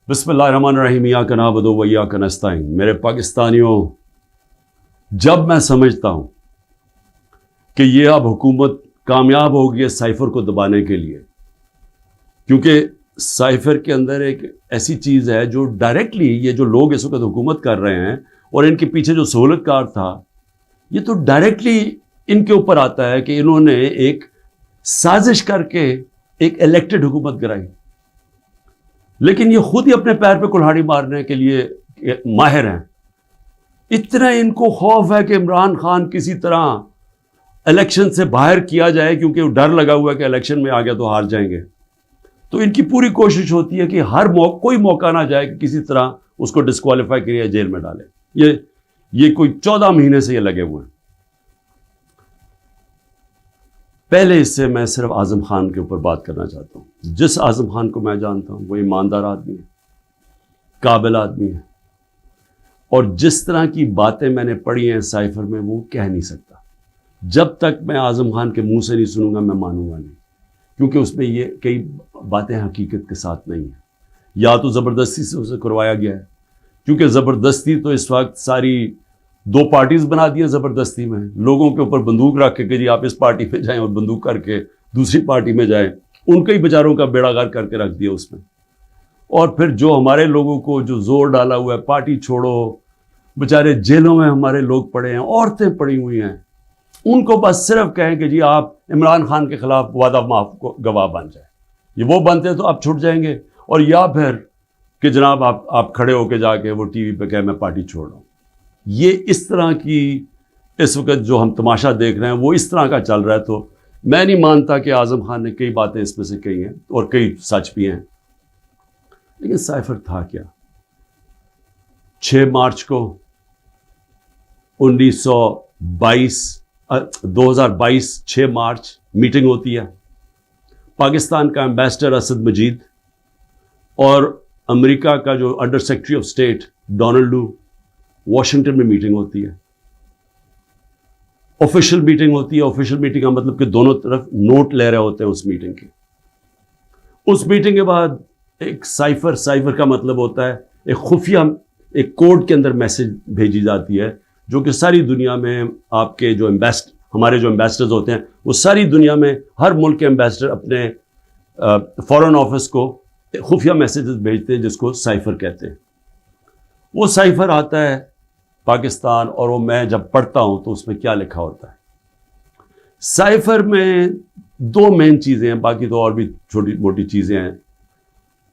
بسم اللہ الرحمن الرحیم، ایاک نعبد و ایاک نستعین۔ میرے پاکستانیوں، جب میں سمجھتا ہوں کہ یہ اب حکومت کامیاب ہوگی ہے سائفر کو دبانے کے لیے، کیونکہ سائفر کے اندر ایک ایسی چیز ہے جو ڈائریکٹلی یہ جو لوگ اس وقت حکومت کر رہے ہیں اور ان کے پیچھے جو سہولت کار تھا، یہ تو ڈائریکٹلی ان کے اوپر آتا ہے کہ انہوں نے ایک سازش کر کے ایک الیکٹڈ حکومت گرائی، لیکن یہ خود ہی اپنے پیر پہ کلہاڑی مارنے کے لیے ماہر ہیں۔ اتنا ان کو خوف ہے کہ عمران خان کسی طرح الیکشن سے باہر کیا جائے، کیونکہ وہ ڈر لگا ہوا ہے کہ الیکشن میں آ گیا تو ہار جائیں گے۔ تو ان کی پوری کوشش ہوتی ہے کہ ہر کوئی موقع نہ جائے کہ کسی طرح اس کو ڈسکوالیفائی کرے، جیل میں ڈالے۔ یہ کوئی 14 مہینے سے یہ لگے ہوئے ہیں۔ پہلے اس سے میں صرف اعظم خان کے اوپر بات کرنا چاہتا ہوں۔ جس اعظم خان کو میں جانتا ہوں وہ ایماندار آدمی ہے، قابل آدمی ہے، اور جس طرح کی باتیں میں نے پڑھی ہیں سائفر میں وہ کہہ نہیں سکتا۔ جب تک میں اعظم خان کے منہ سے نہیں سنوں گا میں مانوں گا نہیں، کیونکہ اس میں یہ کئی باتیں حقیقت کے ساتھ نہیں ہیں، یا تو زبردستی سے اسے کروایا گیا ہے، کیونکہ زبردستی تو اس وقت ساری 2 پارٹیز بنا دی ہیں۔ زبردستی میں لوگوں کے اوپر بندوق رکھ کے کہ جی آپ اس پارٹی پہ جائیں، اور بندوق کر کے دوسری پارٹی میں جائیں، ان کے ہی بیچاروں کا بیڑا غرق کر کے رکھ دیا اس میں۔ اور پھر جو ہمارے لوگوں کو جو زور ڈالا ہوا ہے پارٹی چھوڑو، بیچارے جیلوں میں ہمارے لوگ پڑے ہیں، عورتیں پڑی ہوئی ہیں، ان کو بس صرف کہیں کہ جی آپ عمران خان کے خلاف وعدہ معاف کو گواہ بن جائیں۔ یہ وہ بنتے تو آپ چھوٹ جائیں گے، اور یا پھر کہ جناب آپ کھڑے ہو کے جا کے وہ ٹی وی پہ کہیں میں پارٹی چھوڑ رہا ہوں۔ یہ اس طرح کی اس وقت جو ہم تماشا دیکھ رہے ہیں وہ اس طرح کا چل رہا ہے۔ تو میں نہیں مانتا کہ اعظم خان نے کئی باتیں اس میں سے کہی ہیں، اور کئی سچ بھی ہیں، لیکن سائفر تھا کیا؟ 6 مارچ کو 2022 6 مارچ میٹنگ ہوتی ہے۔ پاکستان کا ایمبیسڈر اسد مجید اور امریکہ کا جو under secretary of state Donald Lu, Washington میں میٹنگ ہوتی ہے۔ آفیشیل میٹنگ ہوتی ہے۔ آفیشیل میٹنگ کا مطلب کہ دونوں طرف نوٹ لے رہے ہوتے ہیں اس میٹنگ کے۔ اس میٹنگ کے بعد ایک سائفر کا مطلب ہوتا ہے ایک خفیہ ایک کوڈ کے اندر میسج بھیجی جاتی ہے، جو کہ ساری دنیا میں آپ کے جو ہمارے جو ایمبیسڈرز ہوتے ہیں وہ ساری دنیا میں ہر ملک کے ایمبیسڈر اپنے فارن آفس کو خفیہ میسیجز بھیجتے ہیں، جس کو سائفر کہتے ہیں۔ وہ سائفر آتا ہے پاکستان، اور وہ میں جب پڑھتا ہوں تو اس میں کیا لکھا ہوتا ہے؟ سائفر میں 2 مین چیزیں ہیں، باقی تو اور بھی چھوٹی موٹی چیزیں ہیں۔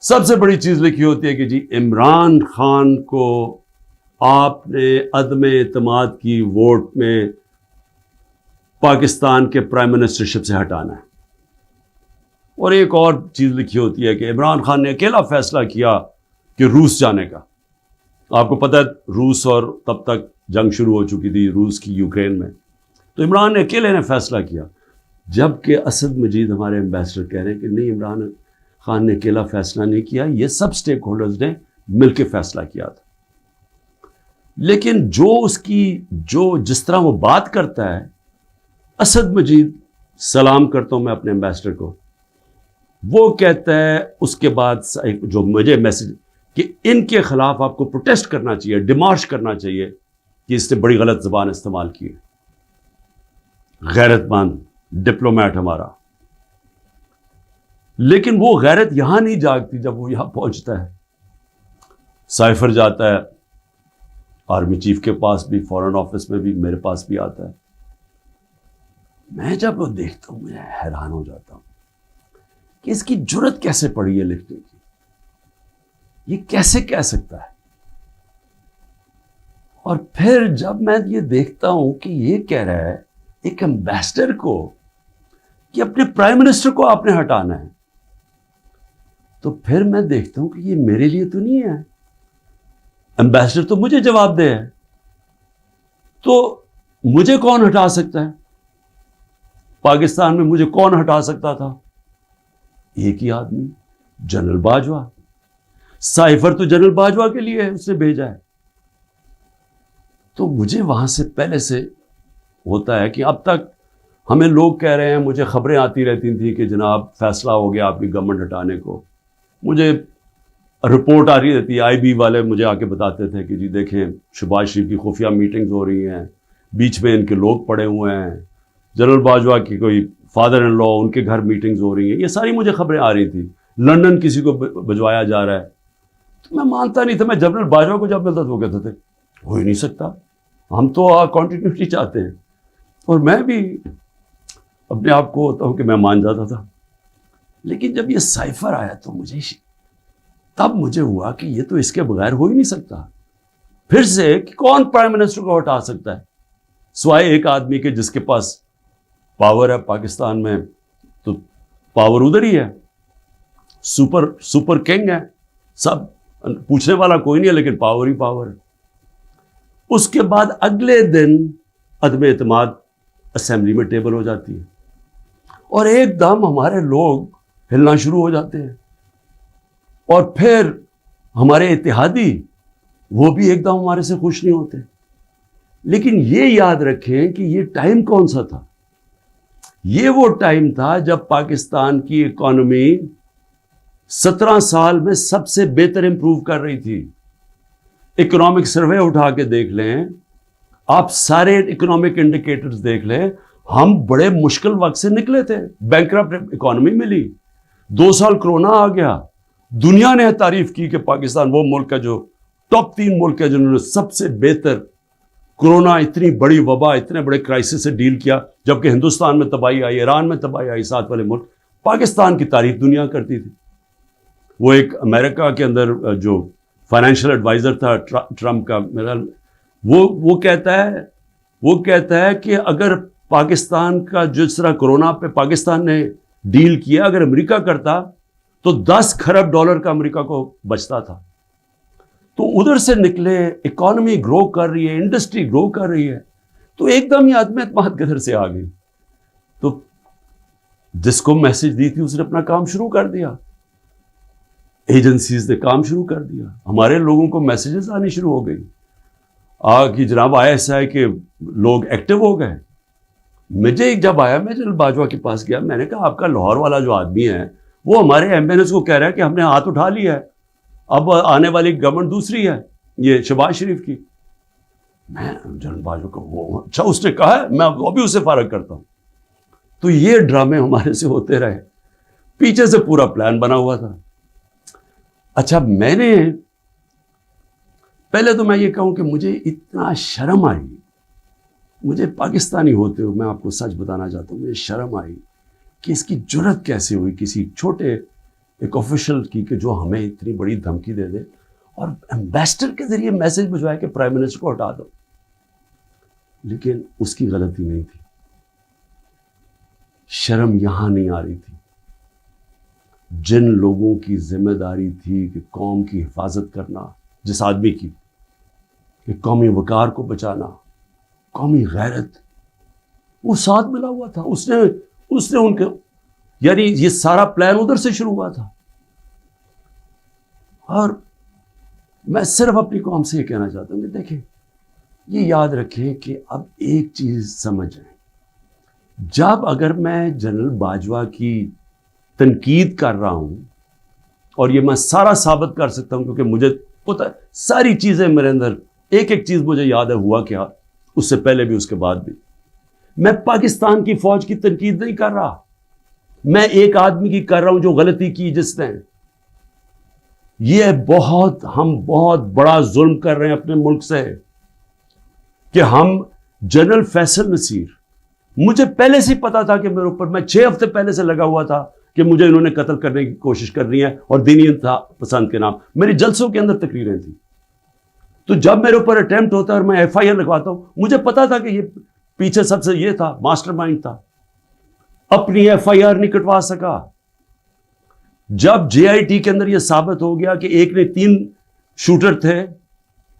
سب سے بڑی چیز لکھی ہوتی ہے کہ جی عمران خان کو آپ نے عدم اعتماد کی ووٹ میں پاکستان کے پرائم منسٹرشپ سے ہٹانا ہے۔ اور ایک اور چیز لکھی ہوتی ہے کہ عمران خان نے اکیلا فیصلہ کیا کہ روس جانے کا۔ آپ کو پتہ ہے روس، اور تب تک جنگ شروع ہو چکی تھی روس کی یوکرین میں، تو عمران نے اکیلے نے فیصلہ کیا، جبکہ اسد مجید ہمارے ایمبیسڈر کہہ رہے ہیں کہ نہیں، عمران خان نے اکیلا فیصلہ نہیں کیا، یہ سب سٹیک ہولڈرز نے مل کے فیصلہ کیا تھا۔ لیکن جس طرح وہ بات کرتا ہے، اسد مجید، سلام کرتا ہوں میں اپنے ایمبیسڈر کو، وہ کہتا ہے اس کے بعد جو مجھے میسج کہ ان کے خلاف آپ کو پروٹیسٹ کرنا چاہیے، ڈیمارش کرنا چاہیے کہ اس نے بڑی غلط زبان استعمال کی ہے۔ غیرت مند ڈپلومیٹ ہمارا، لیکن وہ غیرت یہاں نہیں جاگتی جب وہ یہاں پہنچتا ہے۔ سائفر جاتا ہے آرمی چیف کے پاس بھی، فارن آفس میں بھی، میرے پاس بھی آتا ہے۔ میں جب وہ دیکھتا ہوں میں حیران ہو جاتا ہوں کہ اس کی جرت کیسے پڑی ہے لکھنے کی، یہ کیسے کہہ سکتا ہے؟ اور پھر جب میں یہ دیکھتا ہوں کہ یہ کہہ رہا ہے ایک ایمبیسڈر کو کہ اپنے پرائم منسٹر کو آپ نے ہٹانا ہے، تو پھر میں دیکھتا ہوں کہ یہ میرے لیے تو نہیں ہے، ایمبیسڈر تو مجھے جواب دے ہے، تو مجھے کون ہٹا سکتا ہے؟ پاکستان میں مجھے کون ہٹا سکتا تھا؟ ایک ہی آدمی، جنرل باجوہ۔ سائفر تو جنرل باجوہ کے لیے اس نے بھیجا ہے۔ تو مجھے وہاں سے پہلے سے ہوتا ہے کہ اب تک ہمیں لوگ کہہ رہے ہیں، مجھے خبریں آتی رہتی تھیں کہ جناب فیصلہ ہو گیا آپ کی گورنمنٹ ہٹانے کو، مجھے رپورٹ آ رہی رہتی ہے, IB والے مجھے آ کے بتاتے تھے کہ جی دیکھیں شہباز شریف کی خفیہ میٹنگز ہو رہی ہیں, بیچ میں ان کے لوگ پڑے ہوئے ہیں, جنرل باجوہ کی کوئی فادر ان لا ان کے گھر میٹنگز ہو رہی ہیں. یہ ساری مجھے خبریں آ رہی تھیں. لندن کسی کو بھجوایا جا رہا ہے. تو میں مانتا نہیں تھا. میں جنرل باجوہ کو جب ملتا تو وہ کہتے تھے ہو ہی نہیں سکتا, ہم تو کنٹینیوٹی چاہتے ہیں. اور میں بھی اپنے آپ کو ہوتا ہوں کہ میں مان جاتا تھا. لیکن جب یہ سائفر آیا تو تب مجھے ہوا کہ یہ تو اس کے بغیر ہو ہی نہیں سکتا. پھر سے کہ کون پرائم منسٹر کو ہٹا سکتا ہے سوائے ایک آدمی کے جس کے پاس پاور ہے پاکستان میں. تو پاور ادھر ہی ہے, سپر کنگ ہے, سب پوچھنے والا کوئی نہیں ہے, لیکن پاور ہی پاور ہے. اس کے بعد اگلے دن عدم اعتماد اسمبلی میں ٹیبل ہو جاتی ہے, اور ایک دم ہمارے لوگ ہلنا شروع ہو جاتے ہیں. اور پھر ہمارے اتحادی وہ بھی ایک دم ہمارے سے خوش نہیں ہوتے. لیکن یہ یاد رکھیں کہ یہ ٹائم کون سا تھا. یہ وہ ٹائم تھا جب پاکستان کی اکانومی 17 سال میں سب سے بہتر امپروو کر رہی تھی. اکنامک سروے اٹھا کے دیکھ لیں آپ, سارے اکنامک انڈیکیٹرز دیکھ لیں, ہم بڑے مشکل وقت سے نکلے تھے. بینکرپٹ اکانومی ملی, 2 سال کرونا آ گیا. دنیا نے تعریف کی کہ پاکستان وہ ملک ہے جو ٹاپ 3 ملک ہے جنہوں نے سب سے بہتر کرونا, اتنی بڑی وبا, اتنے بڑے کرائسس سے ڈیل کیا. جبکہ ہندوستان میں تباہی آئی, ایران میں تباہی آئی, ساتھ والے ملک. پاکستان کی تعریف دنیا کرتی تھی. وہ ایک امریکہ کے اندر جو فائنینشیل ایڈوائزر تھا ٹرمپ کا, میرا وہ کہتا ہے کہ اگر پاکستان کا جس طرح کرونا پہ پاکستان نے ڈیل کیا, اگر امریکہ کرتا تو $10 کھرب کا امریکہ کو بچتا تھا. تو ادھر سے نکلے, اکانومی گرو کر رہی ہے, انڈسٹری گرو کر رہی ہے. تو ایک دم یہ عدم اعتماد کدھر سے آ گئی. تو جس کو میسج دی تھی اس نے اپنا کام شروع کر دیا, ایجنسیز نے کام شروع کر دیا, ہمارے لوگوں کو میسیجز آنی شروع ہو گئی کہ جناب ISI کے لوگ ایکٹیو ہو گئے. مجھے جب آیا, میں جنرل باجوہ کے پاس گیا, میں نے کہا آپ کا لاہور والا جو آدمی ہے وہ ہمارے MNS کو کہہ رہا ہے کہ ہم نے ہاتھ اٹھا لیا ہے, اب آنے والی گورنمنٹ دوسری ہے, یہ شہباز شریف کی. میں جنرل باجوہ کو اچھا اس نے کہا ہے, میں وہ بھی اسے فارغ کرتا ہوں. تو یہ ڈرامے ہمارے سے ہوتے رہے, پیچھے سے پورا پلان بنا ہوا تھا. اچھا میں نے پہلے تو میں یہ کہوں کہ مجھے اتنا شرم آئی, مجھے پاکستانی ہوتے ہوئے میں آپ کو سچ بتانا چاہتا ہوں, مجھے شرم آئی کہ اس کی جرت کیسے ہوئی کسی چھوٹے ایک آفیشل کی کہ جو ہمیں اتنی بڑی دھمکی دے دے اور ایمبیسڈر کے ذریعے میسج بھجوائے کہ پرائم منسٹر کو ہٹا دو. لیکن اس کی غلطی نہیں تھی. شرم یہاں نہیں آ رہی تھی. جن لوگوں کی ذمہ داری تھی کہ قوم کی حفاظت کرنا, جس آدمی کی کہ قومی وقار کو بچانا, قومی غیرت, وہ ساتھ ملا ہوا تھا. اس نے ان کے, یعنی یہ سارا پلان ادھر سے شروع ہوا تھا. اور میں صرف اپنی قوم سے یہ کہنا چاہتا ہوں کہ دیکھیں, یہ یاد رکھیں کہ اب ایک چیز سمجھیں, جب اگر میں جنرل باجوہ کی تنقید کر رہا ہوں, اور یہ میں سارا ثابت کر سکتا ہوں کیونکہ مجھے پتہ ہے ساری چیزیں میرے اندر, ایک ایک چیز مجھے یاد ہے ہوا کیا, اس سے پہلے بھی اس کے بعد بھی. میں پاکستان کی فوج کی تنقید نہیں کر رہا, میں ایک آدمی کی کر رہا ہوں جو غلطی کی جس نے. یہ ہم بہت بڑا ظلم کر رہے ہیں اپنے ملک سے کہ ہم جنرل فیصل نصیر, مجھے پہلے سے پتا تھا کہ میرے اوپر, میں 6 ہفتے پہلے سے لگا ہوا تھا کہ مجھے انہوں نے قتل کرنے کی کوشش کرنی ہے اور دینی انتہا پسند کے نام. میری جلسوں کے اندر تقریریں تھیں. تو جب میرے اوپر اٹیمپٹ ہوتا ہے اور میں FIR لگواتا ہوں, مجھے پتا تھا کہ یہ پیچھے سب سے یہ تھا, ماسٹر مائنڈ تھا. اپنی FIR نہیں کٹوا سکا. جب JIT کے اندر یہ ثابت ہو گیا کہ ایک نے 3 شوٹر تھے,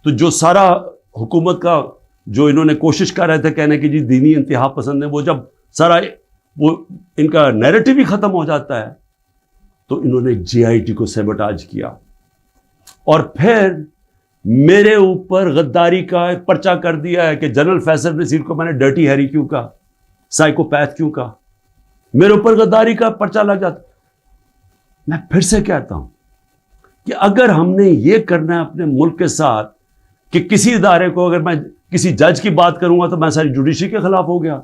تو جو سارا حکومت کا جو انہوں نے کوشش کر رہے تھے کہنے کی جی دینی انتہا پسند ہے, وہ جب سارا وہ ان کا نیریٹو ہی ختم ہو جاتا ہے, تو انہوں نے JIT کو سیبوٹاج کیا. اور پھر میرے اوپر غداری کا پرچہ کر دیا ہے کہ جنرل فیصل نصیر کو میں نے ڈرٹی ہیری کیوں کہا, سائیکوپیتھ کیوں کہا, میرے اوپر غداری کا پرچہ لگ جاتا. میں پھر سے کہتا ہوں کہ اگر ہم نے یہ کرنا ہے اپنے ملک کے ساتھ کہ کسی ادارے کو اگر میں کسی جج کی بات کروں گا تو میں ساری جوڈیشری کے خلاف ہو گیا،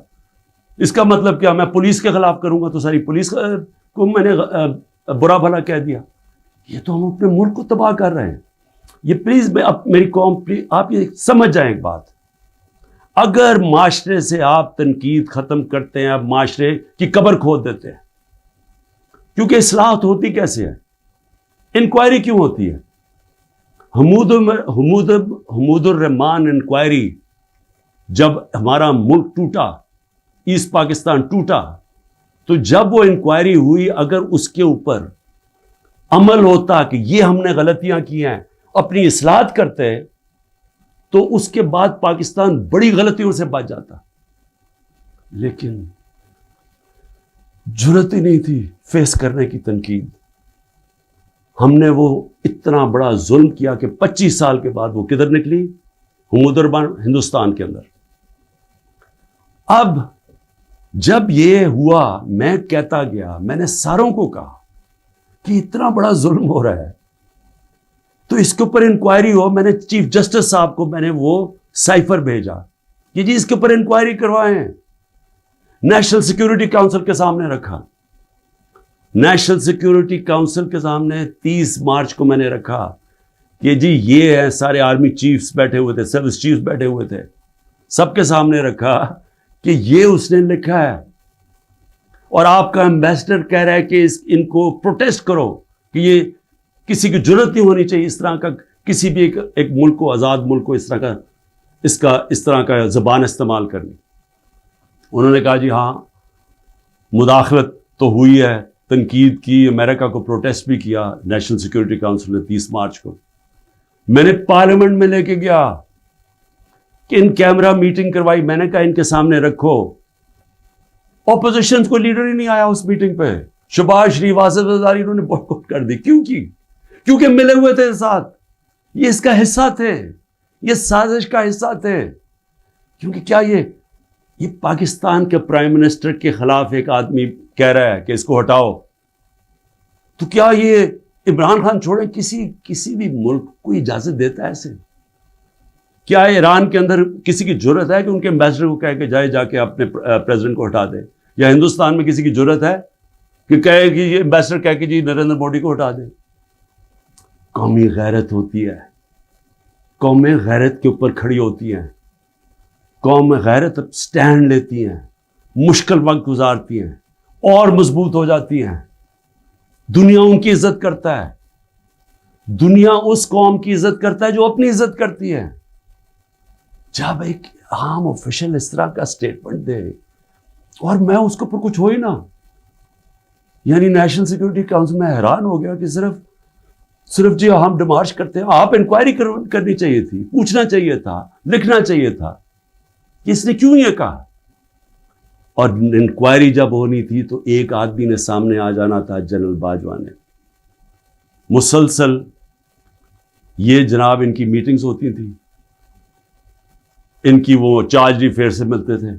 اس کا مطلب کیا، میں پولیس کے خلاف کروں گا تو ساری پولیس کو میں نے برا بھلا کہہ دیا. یہ تو ہم اپنے ملک کو تباہ کر رہے ہیں. یہ پلیز میری قوم پلیز آپ یہ سمجھ جائیں ایک بات، اگر معاشرے سے آپ تنقید ختم کرتے ہیں، آپ معاشرے کی قبر کھود دیتے ہیں. کیونکہ اصلاحات ہوتی کیسے ہے، انکوائری کیوں ہوتی ہے؟ حمود الرحمان انکوائری، جب ہمارا ملک ٹوٹا، ایسٹ پاکستان ٹوٹا، تو جب وہ انکوائری ہوئی، اگر اس کے اوپر عمل ہوتا کہ یہ ہم نے غلطیاں کی ہیں، اپنی اصلاحات کرتے، تو اس کے بعد پاکستان بڑی غلطیوں سے بچ جاتا. لیکن جرأت ہی نہیں تھی فیس کرنے کی تنقید. ہم نے وہ اتنا بڑا ظلم کیا کہ 25 سال کے بعد وہ کدھر نکلی؟ حمود الرحمان ہندوستان کے اندر. اب جب یہ ہوا، میں کہتا گیا، میں نے ساروں کو کہا کہ اتنا بڑا ظلم ہو رہا ہے تو اس کے اوپر انکوائری ہو. میں نے چیف جسٹس صاحب کو میں نے وہ سائفر بھیجا کہ جی اس کے اوپر انکوائری کروائیں. نیشنل سیکیورٹی کاؤنسل کے سامنے رکھا. نیشنل سیکیورٹی کاؤنسل کے سامنے 30 مارچ کو میں نے رکھا کہ جی یہ ہے، سارے آرمی چیفز بیٹھے ہوئے تھے، سروس چیفز بیٹھے ہوئے تھے، سب کے سامنے رکھا کہ یہ اس نے لکھا ہے اور آپ کا ایمبیسڈر کہہ رہا ہے کہ ان کو پروٹیسٹ کرو کہ یہ کسی کی جرأت نہیں ہونی چاہیے اس طرح کا، کسی بھی ایک ملک کو، آزاد ملک کو اس طرح کا زبان استعمال کرنی. انہوں نے کہا جی ہاں مداخلت تو ہوئی ہے، تنقید کی، امریکہ کو پروٹیسٹ بھی کیا نیشنل سیکیورٹی کاؤنسل نے 30 مارچ کو. میں نے پارلیمنٹ میں لے کے گیا کہ ان کیمرہ میٹنگ کروائی. میں نے کہا ان کے سامنے رکھو. اپوزیشن کو لیڈر ہی نہیں آیا اس میٹنگ پہ. شباز شریف، آصف زرداری، انہوں نے بائیکاٹ کر دی. کیوں کی؟ کیونکہ ملے ہوئے تھے ساتھ، یہ اس کا حصہ تھے، یہ سازش کا حصہ تھے. کیونکہ کیا یہ پاکستان کے پرائم منسٹر کے خلاف ایک آدمی کہہ رہا ہے کہ اس کو ہٹاؤ، تو کیا یہ عمران خان چھوڑیں کسی بھی ملک کو اجازت دیتا ہے ایسے؟ کیا ایران کے اندر کسی کی جرأت ہے کہ ان کے ایمبیسڈر کو کہے کہ جا کے اپنے پریزیڈنٹ کو ہٹا دے؟ یا ہندوستان میں کسی کی جرأت ہے کہ کہے کہ یہ ایمبیسڈر کہہ کے جی نریندر مودی کو ہٹا دے؟ قومی غیرت ہوتی ہے، قومیں غیرت کے اوپر کھڑی ہوتی ہیں، قوم غیرت سٹینڈ لیتی ہیں، مشکل وقت گزارتی ہیں اور مضبوط ہو جاتی ہیں. دنیا ان کی عزت کرتا ہے، دنیا اس قوم کی عزت کرتا ہے جو اپنی عزت کرتی ہے. جب ایک عام آفیشل اس طرح کا سٹیٹمنٹ دے اور میں اس کے اوپر کچھ ہو ہی نہ، یعنی نیشنل سیکیورٹی کاؤنسل میں حیران ہو گیا کہ صرف جی ہم ڈیمارش کرتے ہیں. آپ انکوائری کرنی چاہیے تھی، پوچھنا چاہیے تھا، لکھنا چاہیے تھا کہ اس نے کیوں یہ کہا. اور انکوائری جب ہونی تھی تو ایک آدمی نے سامنے آ جانا تھا، جنرل باجوہ نے. مسلسل یہ جناب ان کی میٹنگز ہوتی تھیں، ان کی وہ چارج افیئر سے ملتے تھے.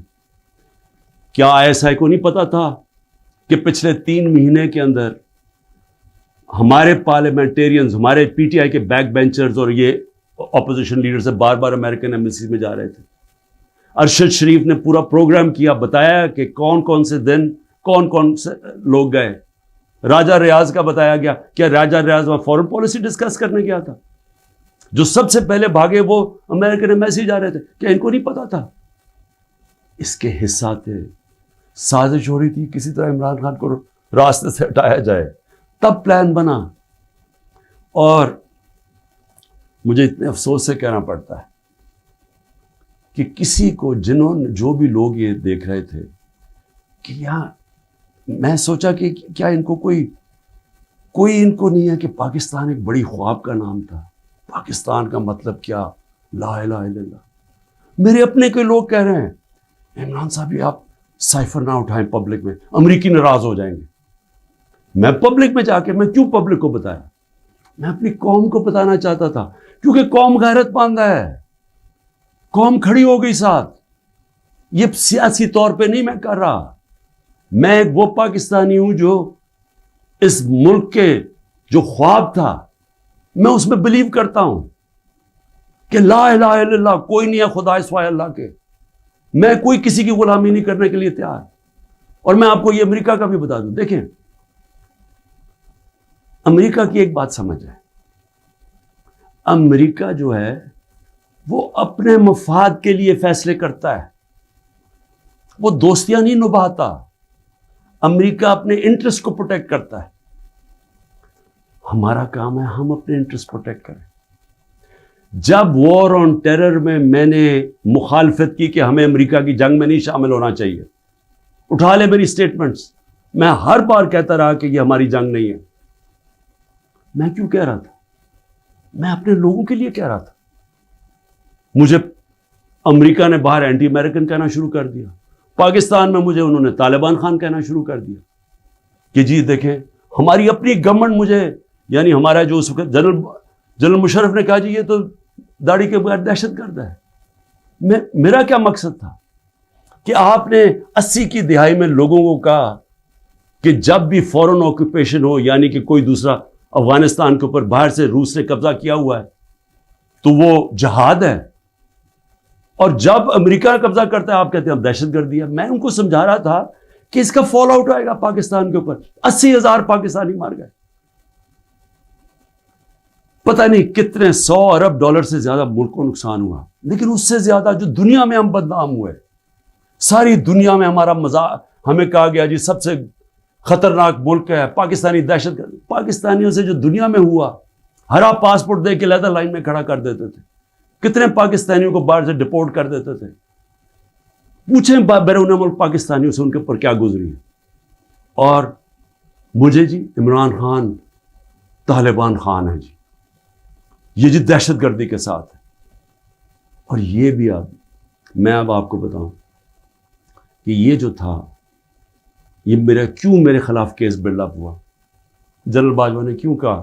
کیا ISI کو نہیں پتا تھا کہ پچھلے 3 مہینے کے اندر ہمارے پارلیمنٹیرینز، ہمارے PTI کے بیک بینچرز اور یہ اپوزیشن لیڈر سے بار بار امریکن ایمبیسی میں جا رہے تھے. ارشد شریف نے پورا پروگرام کیا، بتایا کہ کون سے دن کون سے لوگ گئے. راجہ ریاض کا بتایا گیا. کیا راجہ ریاض وہاں فورن پالیسی ڈسکس کرنے گیا تھا؟ جو سب سے پہلے بھاگے وہ امریکن ایمبیسی جا رہے تھے. کیا ان کو نہیں پتا تھا؟ اس کے حصہ تھے. سازش ہو رہی تھی کسی طرح عمران خان کو راستے سے ہٹایا جائے، تب پلان بنا. اور مجھے اتنے افسوس سے کہنا پڑتا ہے کہ کسی کو جو بھی لوگ یہ دیکھ رہے تھے کہ یہاں، میں سوچا کہ کیا ان کو کوئی ان کو نہیں ہے کہ پاکستان ایک بڑی خواب کا نام تھا. پاکستان کا مطلب کیا؟ لا الہ الا اللہ. میرے اپنے کوئی لوگ کہہ رہے ہیں عمران صاحب یہ آپ سائفر نہ اٹھائیں پبلک میں، امریکی ناراض ہو جائیں گے. میں پبلک میں جا کے میں کیوں پبلک کو بتایا؟ میں اپنی قوم کو بتانا چاہتا تھا، کیونکہ قوم غیرت باندھا ہے، قوم کھڑی ہو گئی ساتھ. یہ سیاسی طور پہ نہیں میں کر رہا، میں ایک وہ پاکستانی ہوں جو اس ملک کے جو خواب تھا میں اس میں بلیو کرتا ہوں کہ لا الہ الا اللہ، کوئی نہیں ہے خدا سوائے اللہ کے، میں کوئی کسی کی غلامی نہیں کرنے کے لیے تیار۔ اور میں آپ کو یہ امریکہ کا بھی بتا دوں، دیکھیں امریکہ کی ایک بات سمجھ ہے، امریکہ جو ہے وہ اپنے مفاد کے لیے فیصلے کرتا ہے، وہ دوستیاں نہیں نبھاتا، امریکہ اپنے انٹرسٹ کو پروٹیکٹ کرتا ہے۔ ہمارا کام ہے ہم اپنے انٹرسٹ پروٹیکٹ کریں۔ جب وار آن ٹیرر میں نے مخالفت کی کہ ہمیں امریکہ کی جنگ میں نہیں شامل ہونا چاہیے، اٹھا لے میری سٹیٹمنٹس، میں ہر بار کہتا رہا کہ یہ ہماری جنگ نہیں ہے۔ میں کیوں کہہ رہا تھا؟ میں اپنے لوگوں کے لیے کہہ رہا تھا۔ مجھے امریکہ نے باہر اینٹی امریکن کہنا شروع کر دیا، پاکستان میں مجھے انہوں نے طالبان خان کہنا شروع کر دیا کہ جی دیکھیں ہماری اپنی گورنمنٹ، مجھے یعنی ہمارا جو اس وقت جنرل مشرف نے کہا جی یہ تو داڑھی کے بغیر دہشت گرد ہے۔ میرا کیا مقصد تھا کہ آپ نے 80 کی دہائی میں لوگوں کو کہا کہ جب بھی فورن آکوپیشن ہو، یعنی کہ کوئی دوسرا افغانستان کے اوپر باہر سے روس نے قبضہ کیا ہوا ہے تو وہ جہاد ہے، اور جب امریکہ قبضہ کرتا ہے آپ کہتے ہیں اب دہشت گردی ہے۔ میں ان کو سمجھا رہا تھا کہ اس کا فال آؤٹ آئے گا پاکستان کے اوپر، 80,000 پاکستانی مار گئے، پتہ نہیں کتنے 100 ارب ڈالر سے زیادہ ملک کو نقصان ہوا، لیکن اس سے زیادہ جو دنیا میں ہم بدنام ہوئے، ساری دنیا میں ہمارا مذاق، ہمیں کہا گیا جی سب سے خطرناک ملک ہے پاکستانی دہشت گرد۔ پاکستانیوں سے جو دنیا میں ہوا، ہرا پاسپورٹ دے کے لیدر لائن میں کھڑا کر دیتے تھے، کتنے پاکستانیوں کو باہر سے ڈپورٹ کر دیتے تھے۔ پوچھیں بیرون ملک پاکستانیوں سے ان کے اوپر کیا گزری ہے۔ اور مجھے جی عمران خان طالبان خان ہے جی، یہ جی دہشت گردی کے ساتھ ہے۔ اور یہ بھی میں اب آپ کو بتاؤں کہ یہ جو تھا، یہ میرے خلاف کیس بلڈ اپ ہوا۔ جنرل باجوہ نے کیوں کہا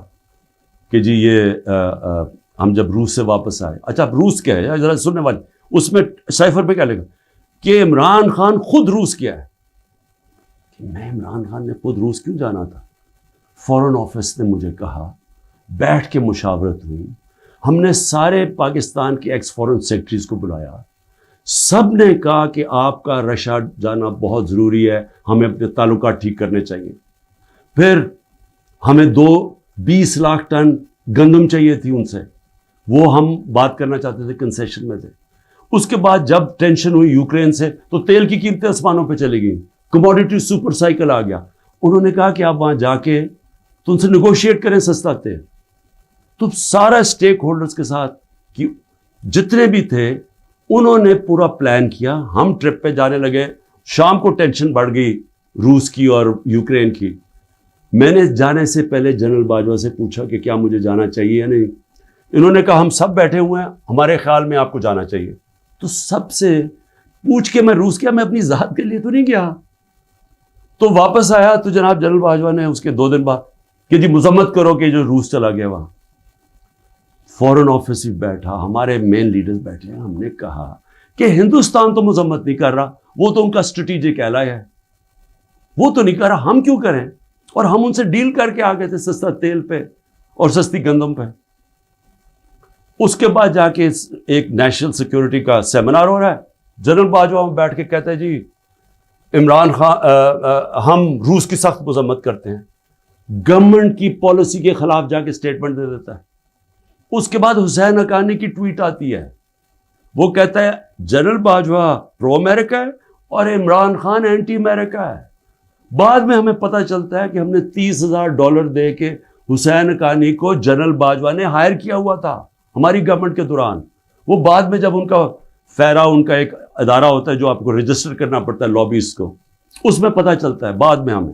کہ جی یہ ہم جب روس سے واپس آئے، اچھا روس کیا ہے ذرا سننے والے، اس میں سائفر پہ کیا لکھا کہ عمران خان خود روس کیا ہے۔ میں عمران خان نے خود روس کیوں جانا تھا؟ فورن آفس نے مجھے کہا، بیٹھ کے مشاورت ہوئی، ہم نے سارے پاکستان کے ایکس فورن سیکرٹریز کو بلایا، سب نے کہا کہ آپ کا رشیا جانا بہت ضروری ہے، ہمیں اپنے تعلقات ٹھیک کرنے چاہیے۔ پھر ہمیں 20 لاکھ ٹن گندم چاہیے تھی ان سے، وہ ہم بات کرنا چاہتے تھے، کنسیشن میں تھے۔ اس کے بعد جب ٹینشن ہوئی یوکرین سے تو تیل کی قیمتیں آسمانوں پہ چلی گئیں، کموڈیٹی سپر سائیکل آ گیا۔ انہوں نے کہا کہ آپ وہاں جا کے تو ان سے نیگوشیٹ کریں سستا تیل۔ تو سارا اسٹیک ہولڈرز کے ساتھ کہ جتنے بھی تھے انہوں نے پورا پلان کیا، ہم ٹرپ پہ جانے لگے۔ شام کو ٹینشن بڑھ گئی روس کی اور یوکرین کی۔ میں نے جانے سے پہلے جنرل باجوہ سے پوچھا کہ کیا مجھے جانا چاہیے یا نہیں۔ انہوں نے کہا ہم سب بیٹھے ہوئے ہیں، ہمارے خیال میں آپ کو جانا چاہیے۔ تو سب سے پوچھ کے میں روس گیا، میں اپنی ذات کے لیے تو نہیں گیا۔ تو واپس آیا تو جناب جنرل باجوہ نے اس کے 2 دن بعد کہ جی مذمت کرو کہ جو روس چلا گیا وہاں۔ فورن آفس ہی بیٹھا، ہمارے مین لیڈرز بیٹھے ہیں، ہم نے کہا کہ ہندوستان تو مذمت نہیں کر رہا، وہ تو ان کا اسٹریٹجک ایلائی ہے، وہ تو نہیں کر رہا، ہم کیوں کریں؟ اور ہم ان سے ڈیل کر کے آ گئے تھے سستا تیل پہ اور سستی گندم پہ۔ اس کے بعد جا کے ایک نیشنل سیکیورٹی کا سیمینار ہو رہا ہے، جنرل باجوہ بیٹھ کے کہتے ہیں جی عمران خان ہم روس کی سخت مذمت کرتے ہیں، گورنمنٹ کی پالیسی کے خلاف جا کے اسٹیٹمنٹ دے دیتا ہے۔ اس کے بعد حسین حقانی کی ٹویٹ آتی ہے، وہ کہتا ہے جنرل باجوہ پرو امریکہ ہے اور عمران خان اینٹی امریکہ ہے۔ بعد میں ہمیں پتہ چلتا ہے کہ ہم نے $30,000 دے کے حسین حقانی کو جنرل باجوہ نے ہائر کیا ہوا تھا ہماری گورنمنٹ کے دوران۔ وہ بعد میں جب ان کا فیرا، ان کا ایک ادارہ ہوتا ہے جو آپ کو رجسٹر کرنا پڑتا ہے لابیز کو، اس میں پتہ چلتا ہے بعد میں ہمیں۔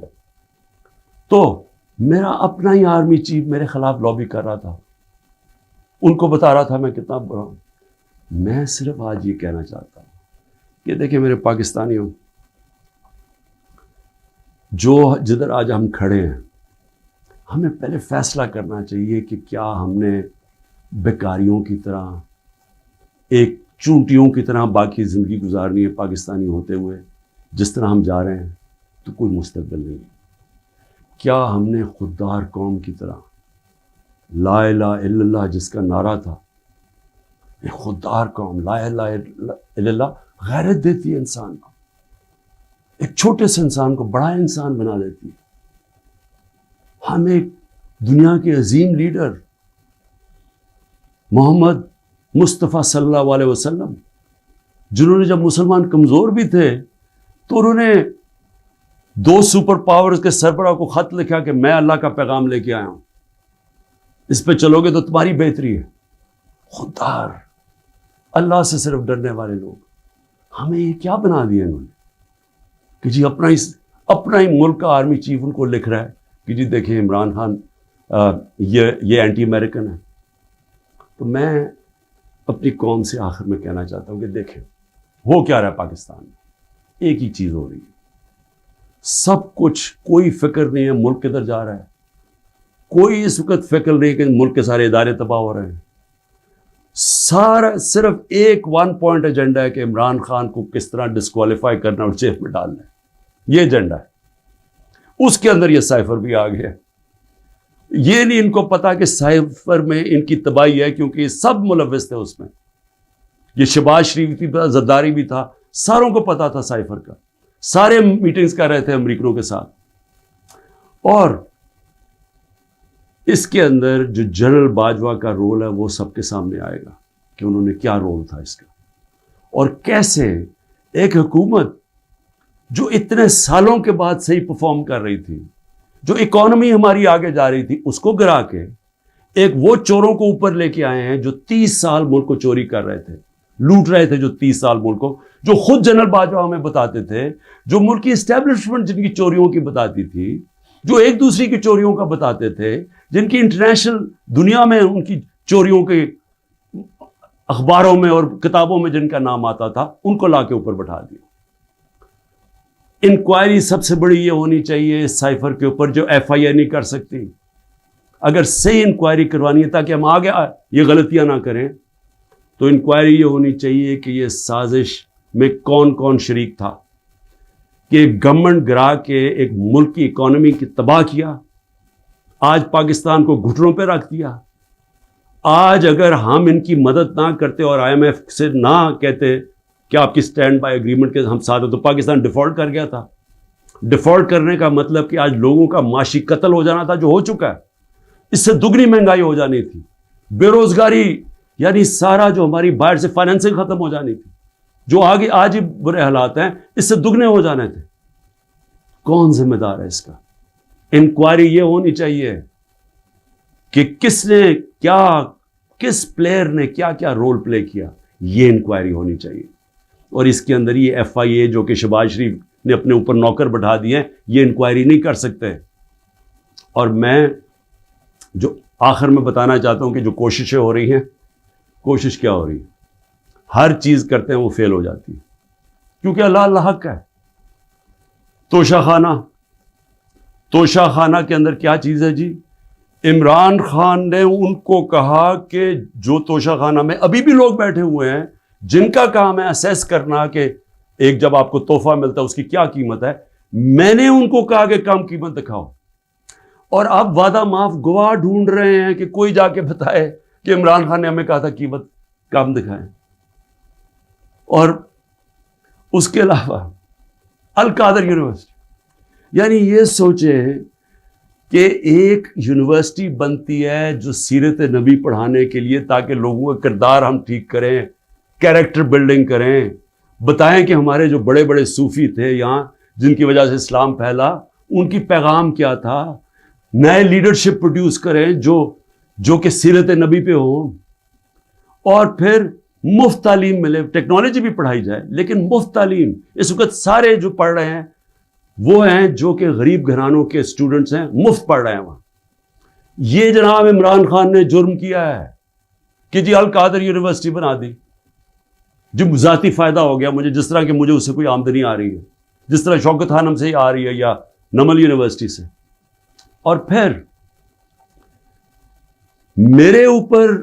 تو میرا اپنا ہی آرمی چیف میرے خلاف لابی کر رہا تھا، ان کو بتا رہا تھا میں کتنا برا ہوں۔ میں صرف آج یہ کہنا چاہتا ہوں کہ دیکھیں میرے پاکستانیوں، جو جدھر آج ہم کھڑے ہیں، ہمیں پہلے فیصلہ کرنا چاہیے کہ کیا ہم نے بیکاریوں کی طرح، ایک چونٹیوں کی طرح باقی زندگی گزارنی ہے پاکستانی ہوتے ہوئے؟ جس طرح ہم جا رہے ہیں تو کوئی مستقبل نہیں ہے۔ کیا ہم نے خوددار قوم کی طرح لا الہ الا اللہ جس کا نعرہ تھا، ایک خوددار قوم، لا الہ الا اللہ غیرت دیتی ہے انسان کو، ایک چھوٹے سے انسان کو بڑا انسان بنا دیتی ہے۔ ہم ایک دنیا کے عظیم لیڈر محمد مصطفیٰ صلی اللہ علیہ وسلم، جنہوں نے جب مسلمان کمزور بھی تھے تو انہوں نے 2 سپر پاورز کے سربراہ کو خط لکھا کہ میں اللہ کا پیغام لے کے آیا ہوں، اس پہ چلو گے تو تمہاری بہتری ہے۔ خوددار، اللہ سے صرف ڈرنے والے لوگ، ہمیں یہ کیا بنا دیا انہوں نے کہ جی اپنا ہی ملک کا آرمی چیف ان کو لکھ رہا ہے کہ جی دیکھیں عمران خان یہ اینٹی امریکن ہے۔ تو میں اپنی قوم سے آخر میں کہنا چاہتا ہوں کہ دیکھیں ہو کیا رہا ہے پاکستان میں، ایک ہی چیز ہو رہی ہے، سب کچھ، کوئی فکر نہیں ہے ملک کدھر جا رہا ہے، کوئی اس وقت فکر نہیں کہ ملک کے سارے ادارے تباہ ہو رہے ہیں، سارا صرف ایک 1 پوائنٹ ایجنڈا ہے کہ عمران خان کو کس طرح ڈسکوالیفائی کرنا اور جیل میں ڈالنا ہے، یہ ایجنڈا ہے۔ اس کے اندر یہ سائفر بھی آ گیا ہے۔ یہ نہیں ان کو پتا کہ سائفر میں ان کی تباہی ہے، کیونکہ یہ سب ملوث تھے اس میں، یہ شہباز شریف بھی تھا، زرداری بھی تھا، ساروں کو پتا تھا سائفر کا، سارے میٹنگز کر رہے تھے امریکنوں کے ساتھ۔ اور اس کے اندر جو جنرل باجوہ کا رول ہے وہ سب کے سامنے آئے گا کہ انہوں نے کیا رول تھا اس کا، اور کیسے ایک حکومت جو اتنے سالوں کے بعد صحیح پرفارم کر رہی تھی، جو اکانومی ہماری آگے جا رہی تھی، اس کو گرا کے ایک وہ چوروں کو اوپر لے کے آئے ہیں جو 30 سال ملک کو چوری کر رہے تھے، لوٹ رہے تھے، جو 30 سال ملک کو، جو خود جنرل باجوہ ہمیں بتاتے تھے، جو ملک کی اسٹیبلشمنٹ جن کی چوریوں کی بتاتی تھی، جو ایک دوسری کی چوریوں کا بتاتے تھے، جن کی انٹرنیشنل دنیا میں ان کی چوریوں کے اخباروں میں اور کتابوں میں جن کا نام آتا تھا، ان کو لا کے اوپر بٹھا دیا۔ انکوائری سب سے بڑی یہ ہونی چاہیے اس سائفر کے اوپر، جو ایف آئی اے نہیں کر سکتی۔ اگر صحیح انکوائری کروانی ہے تاکہ ہم آگے یہ غلطیاں نہ کریں، تو انکوائری یہ ہونی چاہیے کہ یہ سازش میں کون کون شریک تھا کہ گورنمنٹ گرا کے ایک ملک کی اکانومی کی تباہ کیا، آج پاکستان کو گھٹنوں پہ رکھ دیا۔ آج اگر ہم ان کی مدد نہ کرتے اور آئی ایم ایف سے نہ کہتے کہ آپ کی سٹینڈ بائی اگریمنٹ کے ہم ساتھ ہیں، تو پاکستان ڈیفالٹ کر گیا تھا۔ ڈیفالٹ کرنے کا مطلب کہ آج لوگوں کا معاشی قتل ہو جانا تھا، جو ہو چکا ہے، اس سے دگنی مہنگائی ہو جانی تھی، بے روزگاری، یعنی سارا جو ہماری باہر سے فائنینسنگ ختم ہو جانی تھی، جو آگے آج ہی برے حالات ہیں، اس سے دگنے ہو جانے تھے۔ کون ذمہ دار ہے اس کا؟ انکوائری یہ ہونی چاہیے کہ کس نے کیا، کس پلیئر نے کیا کیا رول پلے کیا، یہ انکوائری ہونی چاہیے۔ اور اس کے اندر یہ ایف آئی اے جو کہ شہباز شریف نے اپنے اوپر نوکر بٹھا دیے ہیں، یہ انکوائری نہیں کر سکتے۔ اور میں جو آخر میں بتانا چاہتا ہوں کہ جو کوششیں ہو رہی ہیں، کوشش کیا ہو رہی ہے؟ ہر چیز کرتے ہیں وہ فیل ہو جاتی ہے، کیونکہ اللہ حق ہے۔ توشہ خانہ کے اندر کیا چیز ہے جی؟ عمران خان نے ان کو کہا کہ جو توشہ خانہ میں ابھی بھی لوگ بیٹھے ہوئے ہیں جن کا کام ہے اسیس کرنا کہ ایک جب آپ کو تحفہ ملتا ہے اس کی کیا قیمت ہے، میں نے ان کو کہا کہ کم قیمت دکھاؤ، اور آپ وعدہ معاف گواہ ڈھونڈ رہے ہیں کہ کوئی جا کے بتائے کہ عمران خان نے ہمیں کہا تھا قیمت کم دکھائیں۔ اور اس کے علاوہ القادر یونیورسٹی، یعنی یہ سوچیں کہ ایک یونیورسٹی بنتی ہے جو سیرت نبی پڑھانے کے لیے، تاکہ لوگوں کا کردار ہم ٹھیک کریں، کیریکٹر بلڈنگ کریں، بتائیں کہ ہمارے جو بڑے بڑے صوفی تھے یہاں جن کی وجہ سے اسلام پھیلا، ان کی پیغام کیا تھا، نئے لیڈرشپ پروڈیوس کریں جو کہ سیرت نبی پہ ہوں، اور پھر مفت تعلیم ملے، ٹیکنالوجی بھی پڑھائی جائے لیکن مفت تعلیم۔ اس وقت سارے جو پڑھ رہے ہیں وہ ہیں جو کہ غریب گھرانوں کے اسٹوڈنٹس ہیں، مفت پڑھ رہے ہیں وہاں۔ یہ جناب عمران خان نے جرم کیا ہے کہ جی القادر یونیورسٹی بنا دی، جو ذاتی فائدہ ہو گیا مجھے، جس طرح کہ مجھے اس سے کوئی آمدنی آ رہی ہے، جس طرح شوکت خانم سے ہی آ رہی ہے یا نمل یونیورسٹی سے۔ اور پھر میرے اوپر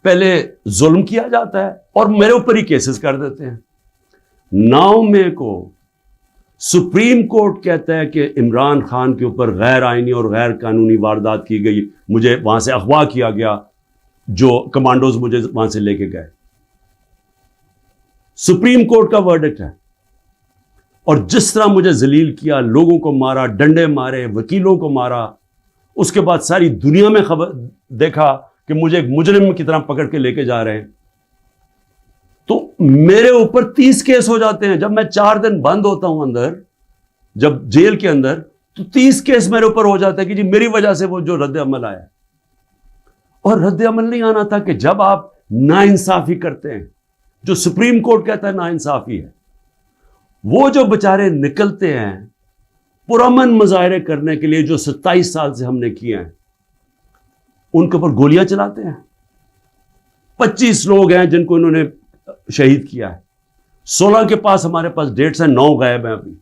پہلے ظلم کیا جاتا ہے اور میرے اوپر ہی کیسز کر دیتے ہیں۔ 9 مئی کو سپریم کورٹ کہتا ہے کہ عمران خان کے اوپر غیر آئینی اور غیر قانونی واردات کی گئی، مجھے وہاں سے اغوا کیا گیا، جو کمانڈوز مجھے وہاں سے لے کے گئے. سپریم کورٹ کا ورڈکٹ ہے. اور جس طرح مجھے ذلیل کیا، لوگوں کو مارا، ڈنڈے مارے، وکیلوں کو مارا، اس کے بعد ساری دنیا میں خبر دیکھا کہ مجھے ایک مجرم کی طرح پکڑ کے لے کے جا رہے ہیں. تو میرے اوپر 30 کیس ہو جاتے ہیں. جب میں 4 دن بند ہوتا ہوں اندر، جب جیل کے اندر، تو 30 کیس میرے اوپر ہو جاتا ہے کہ جی میری وجہ سے وہ جو رد عمل آیا. اور رد عمل نہیں آنا تھا کہ جب آپ ناانصافی کرتے ہیں، جو سپریم کورٹ کہتا ہے ناانصافی ہے، وہ جو بچارے نکلتے ہیں پرامن مظاہرے کرنے کے لیے، جو 27 سال سے ہم نے کیے ہیں، ان کے اوپر گولیاں چلاتے ہیں. 25 لوگ ہیں جن کو انہوں نے شہید کیا ہے. 16 کے پاس ہمارے پاس ڈیٹس ہیں، 9 غائب ہیں ابھی.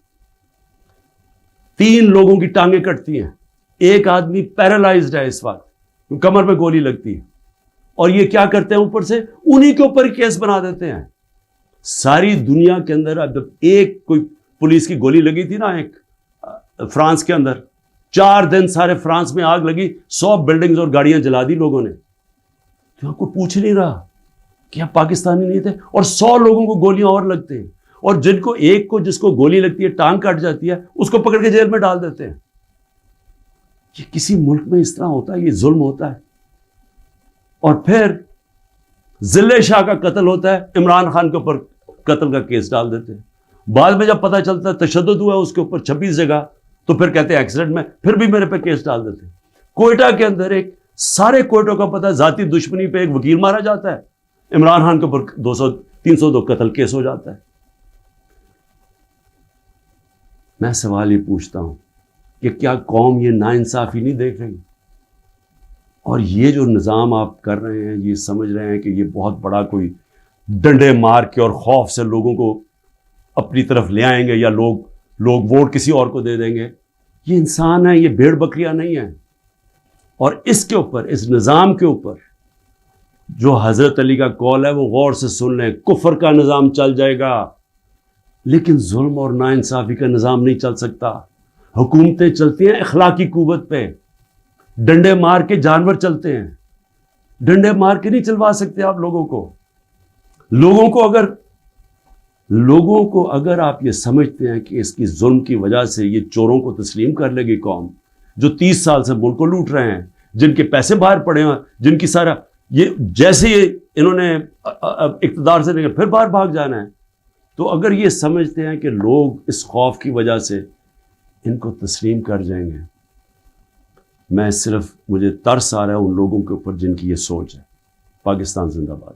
3 لوگوں کی ٹانگیں کٹتی ہیں. ایک آدمی پیرالائزڈ ہے اس وقت، کمر پہ گولی لگتی ہے. اور یہ کیا کرتے ہیں اوپر سے؟ انہی کے اوپر کیس بنا دیتے ہیں. ساری دنیا کے اندر اب ایک کوئی پولیس کی گولی لگی تھی نا ایک فرانس کے اندر، 4 دن سارے فرانس میں آگ لگی، 100 بلڈنگز اور گاڑیاں جلا دی لوگوں نے. تو آپ کو پوچھ نہیں رہا کہ آپ پاکستانی نہیں تھے. اور 100 لوگوں کو گولیاں اور لگتے ہیں، اور جن کو ایک کو جس کو گولی لگتی ہے، ٹانگ کٹ جاتی ہے، اس کو پکڑ کے جیل میں ڈال دیتے ہیں. یہ کسی ملک میں اس طرح ہوتا ہے؟ یہ ظلم ہوتا ہے. اور پھر ضلع شاہ کا قتل ہوتا ہے، عمران خان کے اوپر قتل کا کیس ڈال دیتے ہیں. بعد میں جب پتہ چلتا ہے تشدد ہوا اس کے اوپر 26 جگہ، تو پھر کہتے ہیں ایکسیڈنٹ میں، پھر بھی میرے پہ کیس ڈال دیتے ہیں. کوئٹہ کے اندر ایک سارے کوئٹوں کا پتہ ہے، ذاتی دشمنی پہ ایک وکیل مارا جاتا ہے، عمران خان کے اوپر 302 قتل کیس ہو جاتا ہے. میں سوال یہ پوچھتا ہوں کہ کیا قوم یہ ناانصافی نہیں دیکھ رہی؟ اور یہ جو نظام آپ کر رہے ہیں، یہ سمجھ رہے ہیں کہ یہ بہت بڑا کوئی ڈنڈے مار کے اور خوف سے لوگوں کو اپنی طرف لے آئیں گے، یا لوگ ووٹ کسی اور کو دے دیں گے. یہ انسان ہے، یہ بھیڑ بکریاں نہیں ہیں. اور اس کے اوپر، اس نظام کے اوپر جو حضرت علی کا قول ہے وہ غور سے سن لیں. کفر کا نظام چل جائے گا، لیکن ظلم اور ناانصافی کا نظام نہیں چل سکتا. حکومتیں چلتی ہیں اخلاقی قوت پہ. ڈنڈے مار کے جانور چلتے ہیں، ڈنڈے مار کے نہیں چلوا سکتے آپ لوگوں کو. لوگوں کو اگر آپ یہ سمجھتے ہیں کہ اس کی ظلم کی وجہ سے یہ چوروں کو تسلیم کر لے گی قوم، جو 30 سال سے ملک کو لوٹ رہے ہیں، جن کے پیسے باہر پڑے ہیں، جن کی سارا یہ جیسے انہوں نے اقتدار سے پھر باہر بھاگ جانا ہے، تو اگر یہ سمجھتے ہیں کہ لوگ اس خوف کی وجہ سے ان کو تسلیم کر جائیں گے، مجھے ترس آ رہا ہے ان لوگوں کے اوپر جن کی یہ سوچ ہے. پاکستان زندہ باد.